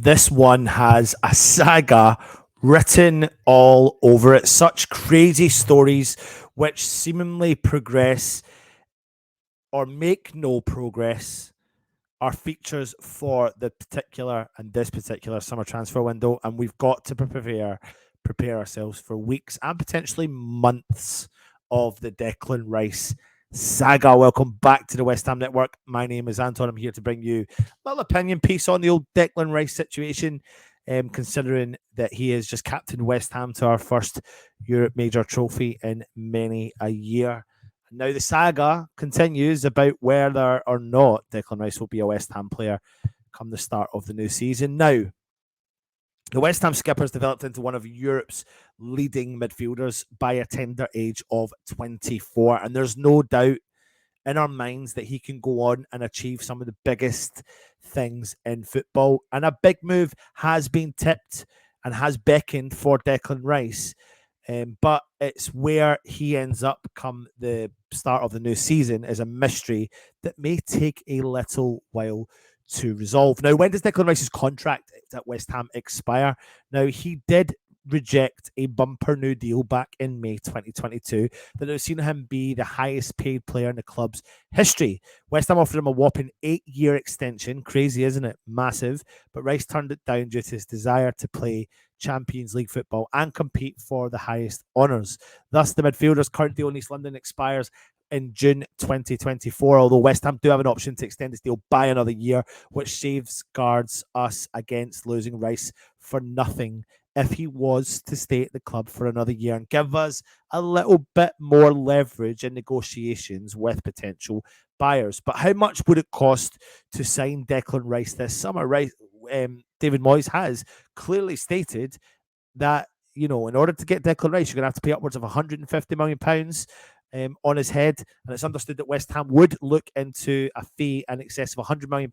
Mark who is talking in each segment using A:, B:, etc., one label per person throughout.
A: This one has a saga written all over it. Such crazy stories which seemingly progress or make no progress are features for this particular summer transfer window, and we've got to prepare ourselves for weeks and potentially months of the Declan Rice saga. Welcome back to the West Ham Network. My name is Anton. I'm here to bring you a little opinion piece on the old Declan Rice situation. Considering that he has just captained West Ham to our first Europe major trophy in many a year. Now the saga continues about whether or not Declan Rice will be a West Ham player come the start of the new season. Now, the West Ham skipper has developed into one of Europe's leading midfielders by a tender age of 24, and there's no doubt in our minds that he can go on and achieve some of the biggest things in football. And a big move has been tipped and has beckoned for Declan Rice. But it's where he ends up come the start of the new season is a mystery that may take a little while to resolve. Now, when does Declan Rice's contract at West Ham expire? Now, he did reject a bumper new deal back in May 2022 that has seen him be the highest paid player in the club's history. West Ham offered him a whopping 8-year extension. Crazy, isn't it? Massive. But Rice turned it down due to his desire to play Champions League football and compete for the highest honours. Thus, the midfielder's current deal in East London expires in June 2024, although West Ham do have an option to extend this deal by another year, which safeguards us against losing Rice for nothing if he was to stay at the club for another year and give us a little bit more leverage in negotiations with potential buyers. But how much would it cost to sign Declan Rice this summer? Right, David Moyes has clearly stated that, you know, in order to get Declan Rice, you're going to have to pay upwards of £150 million on his head. And it's understood that West Ham would look into a fee in excess of £100 million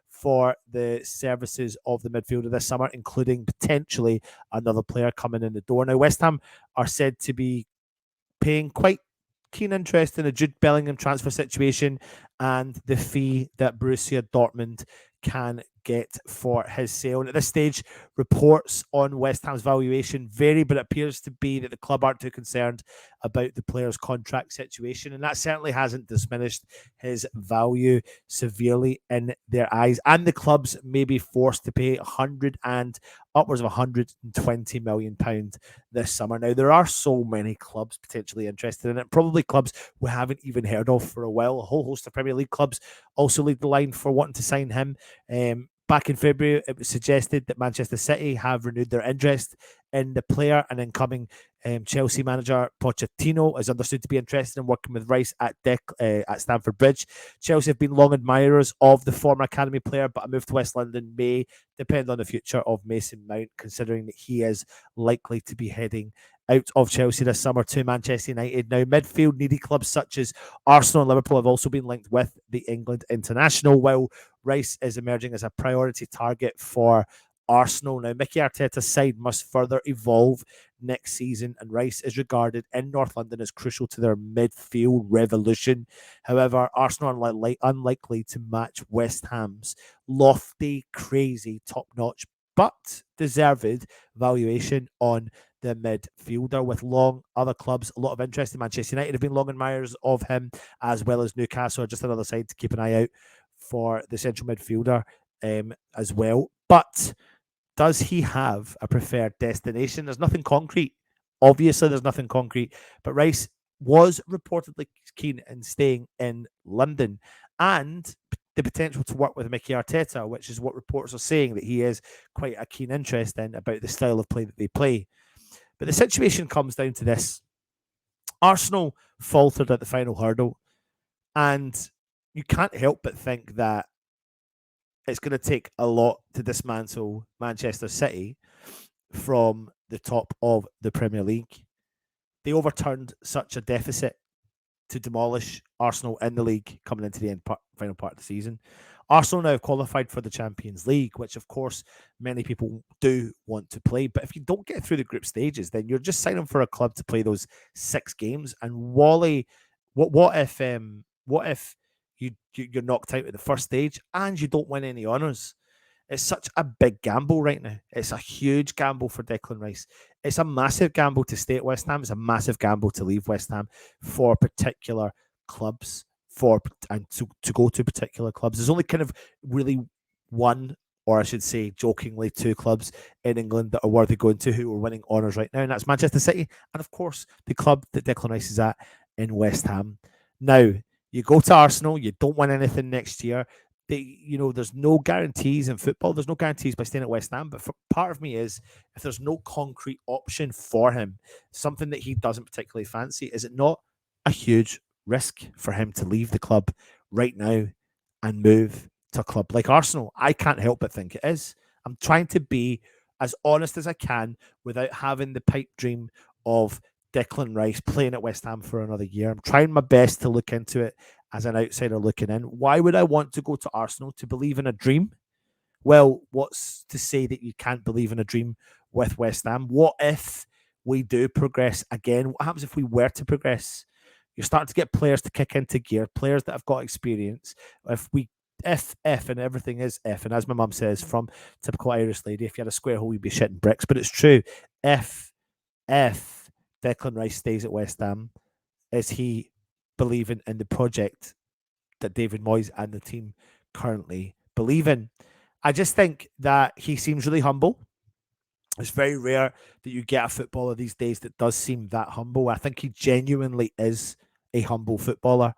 A: for the services of the midfielder this summer, including potentially another player coming in the door. Now, West Ham are said to be paying quite keen interest in the Jude Bellingham transfer situation and the fee that Borussia Dortmund can get for his sale. And at this stage, reports on West Ham's valuation vary, but it appears to be that the club aren't too concerned about the player's contract situation, and that certainly hasn't diminished his value severely in their eyes. And the clubs may be forced to pay 100 and upwards of £120 million this summer. Now, there are so many clubs potentially interested in it, probably clubs we haven't even heard of for a while. A whole host of Premier League clubs also lead the line for wanting to sign him. Back in February, it was suggested that Manchester City have renewed their interest in the player, and incoming Chelsea manager Pochettino is understood to be interested in working with Rice at Stamford Bridge. Chelsea have been long admirers of the former academy player, but a move to West London may depend on the future of Mason Mount, considering that he is likely to be heading out of Chelsea this summer to Manchester United. Now, midfield needy clubs such as Arsenal and Liverpool have also been linked with the England international, while Rice is emerging as a priority target for Arsenal. Now, Mickey Arteta's side must further evolve next season, and Rice is regarded in North London as crucial to their midfield revolution. However, Arsenal are unlikely to match West Ham's lofty, crazy, top-notch, but deserved valuation on the midfielder. With long other clubs, a lot of interest in Manchester United have been long admirers of him, as well as Newcastle, just another side to keep an eye out for the central midfielder as well. But does he have a preferred destination? There's nothing concrete. Obviously, there's nothing concrete. But Rice was reportedly keen in staying in London, and the potential to work with Mickey Arteta, which is what reports are saying that he is quite a keen interest in about the style of play that they play. But the situation comes down to this. Arsenal faltered at the final hurdle, and you can't help but think that it's going to take a lot to dismantle Manchester City from the top of the Premier League. They overturned such a deficit to demolish Arsenal in the league coming into the final part of the season. Arsenal now have qualified for the Champions League, which of course many people do want to play. But if you don't get through the group stages, then you're just signing for a club to play those 6 games. And Wally, what if you're knocked out at the first stage and you don't win any honours? It's such a big gamble right now. It's a huge gamble for Declan Rice. It's a massive gamble to stay at West Ham. It's a massive gamble to leave West Ham for particular clubs, and to go to particular clubs. There's only kind of really one, or I should say, jokingly, two clubs in England that are worthy going to who are winning honours right now, and that's Manchester City, and of course the club that Declan Rice is at in West Ham. Now, you go to Arsenal, you don't win anything next year. There's no guarantees in football. There's no guarantees by staying at West Ham. But for part of me is, if there's no concrete option for him, something that he doesn't particularly fancy, is it not a huge risk for him to leave the club right now and move to a club like Arsenal? I can't help but think it is. I'm trying to be as honest as I can without having the pipe dream of Declan Rice playing at West Ham for another year. I'm trying my best to look into it as an outsider looking in. Why would I want to go to Arsenal to believe in a dream? Well, what's to say that you can't believe in a dream with West Ham? What if we do progress again? What happens if we were to progress? You're starting to get players to kick into gear, players that have got experience. If and everything is if, and as my mum says, from typical Irish lady, if you had a square hole, you'd be shitting bricks. But it's true. If Declan Rice stays at West Ham, is he believing in the project that David Moyes and the team currently believe in? I just think that he seems really humble. It's very rare that you get a footballer these days that does seem that humble. I think he genuinely is a humble footballer.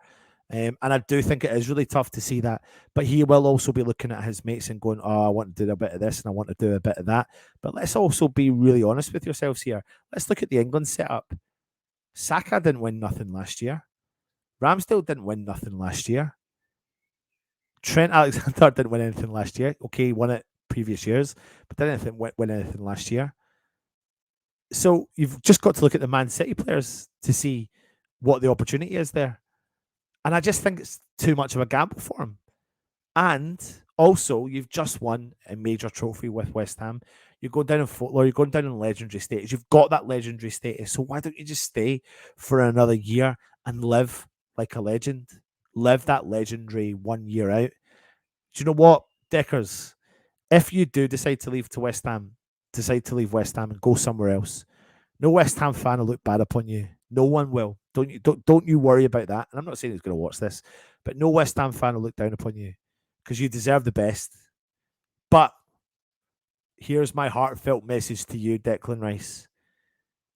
A: And I do think it is really tough to see that. But he will also be looking at his mates and going, oh, I want to do a bit of this and I want to do a bit of that. But let's also be really honest with yourselves here. Let's look at the England setup. Saka didn't win nothing last year. Ramsdale didn't win nothing last year. Trent Alexander didn't win anything last year. Okay, he won it previous years, but didn't win anything last year. So you've just got to look at the Man City players to see what the opportunity is there. And I just think it's too much of a gamble for him. And also, you've just won a major trophy with West Ham. You're going down in folklore, you're going down in legendary status. You've got that legendary status. So why don't you just stay for another year and live like a legend? Live that legendary 1 year out. Do you know what, Deckers? If you do decide to leave West Ham and go somewhere else, no West Ham fan will look bad upon you. No one will. Don't you worry about that. And I'm not saying he's going to watch this, but no West Ham fan will look down upon you because you deserve the best. But here's my heartfelt message to you, Declan Rice.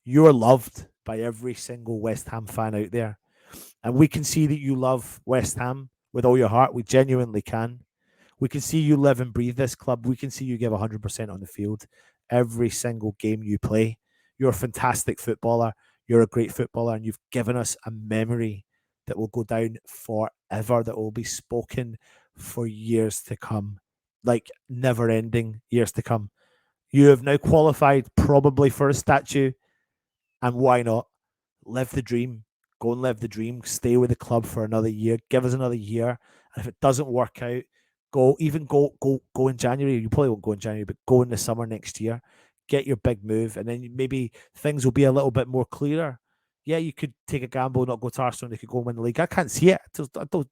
A: You're loved by every single West Ham fan out there. And we can see that you love West Ham with all your heart. We genuinely can. We can see you live and breathe this club. We can see you give 100% on the field every single game you play. You're a fantastic footballer. You're a great footballer, and you've given us a memory that will go down forever, that will be spoken for years to come, like never-ending years to come. You have now qualified probably for a statue, and why not? Live the dream. Go and live the dream. Stay with the club for another year. Give us another year. And if it doesn't work out, go in January. You probably won't go in January, but go in the summer next year. Get your big move, and then maybe things will be a little bit more clearer. Yeah, you could take a gamble, not go to Arsenal, and they could go and win the league. I can't see it.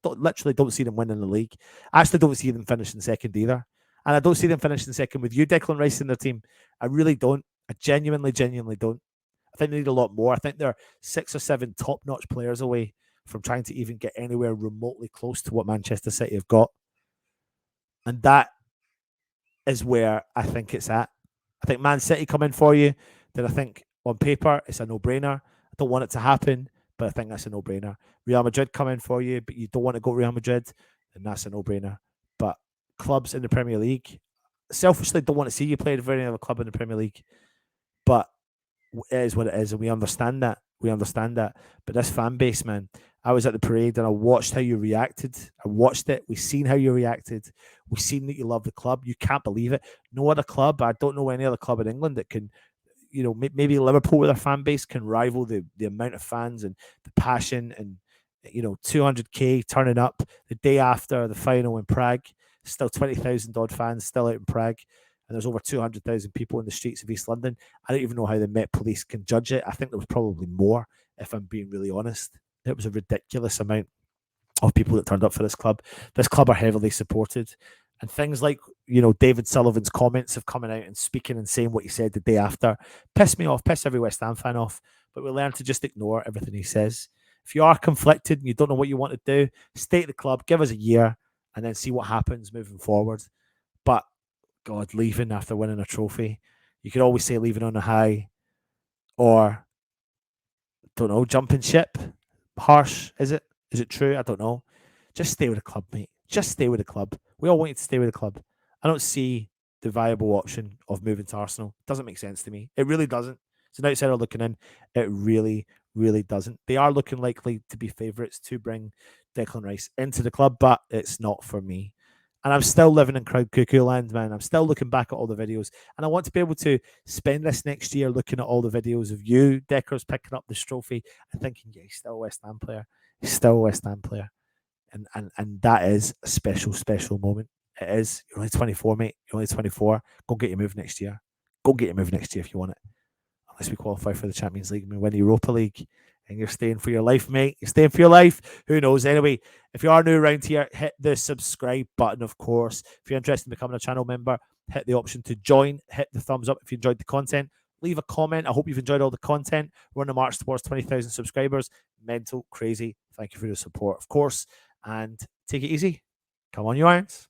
A: Literally don't see them winning the league. I actually don't see them finishing second either. And I don't see them finishing second with you, Declan Rice, in their team. I really don't. I genuinely don't. I think they need a lot more. I think they're 6 or 7 top-notch players away from trying to even get anywhere remotely close to what Manchester City have got. And that is where I think it's at. I think Man City come in for you, then I think on paper it's a no-brainer. I don't want it to happen, but I think that's a no-brainer. Real Madrid come in for you, but you don't want to go Real Madrid, then that's a no-brainer. But clubs in the Premier League, selfishly don't want to see you play for any other club in the Premier League. But it is what it is, and we understand that. But this fan base, man, I was at the parade and I watched how you reacted. I watched it. We've seen how you reacted. We've seen that you love the club. You can't believe it. No other club, I don't know any other club in England that can, maybe Liverpool with their fan base can rival the amount of fans and the passion and, 200k turning up the day after the final in Prague. Still 20,000 odd fans still out in Prague. And there's over 200,000 people in the streets of East London. I don't even know how the Met Police can judge it. I think there was probably more, if I'm being really honest. It was a ridiculous amount of people that turned up for this club. This club are heavily supported. And things like, you know, David Sullivan's comments of coming out and speaking and saying what he said the day after piss me off, piss every West Ham fan off. But we learn to just ignore everything he says. If you are conflicted and you don't know what you want to do, stay at the club, give us a year, and then see what happens moving forward. But God, leaving after winning a trophy, you could always say leaving on a high, or don't know, jumping ship. Harsh, is it? Is it true? I don't know. Just stay with the club, mate. Just stay with the club. We all want you to stay with the club. I don't see the viable option of moving to Arsenal. It doesn't make sense to me. It really doesn't. It's an outsider looking in. It really, really doesn't. They are looking likely to be favourites to bring Declan Rice into the club, but it's not for me. And I'm still living in crowd cuckoo land, man. I'm still looking back at all the videos. And I want to be able to spend this next year looking at all the videos of you, Deckers, picking up this trophy and thinking, yeah, he's still a West Ham player. He's still a West Ham player. And that is a special, special moment. It is. You're only 24, mate. You're only 24. Go get your move next year. Go get your move next year if you want it. Unless we qualify for the Champions League and we win the Europa League. And you're staying for your life, mate. You're staying for your life. Who knows? Anyway, if you are new around here, hit the subscribe button, of course. If you're interested in becoming a channel member, hit the option to join. Hit the thumbs up if you enjoyed the content. Leave a comment. I hope you've enjoyed all the content. We're on the march towards 20,000 subscribers. Mental, crazy. Thank you for your support, of course. And take it easy. Come on, you irons.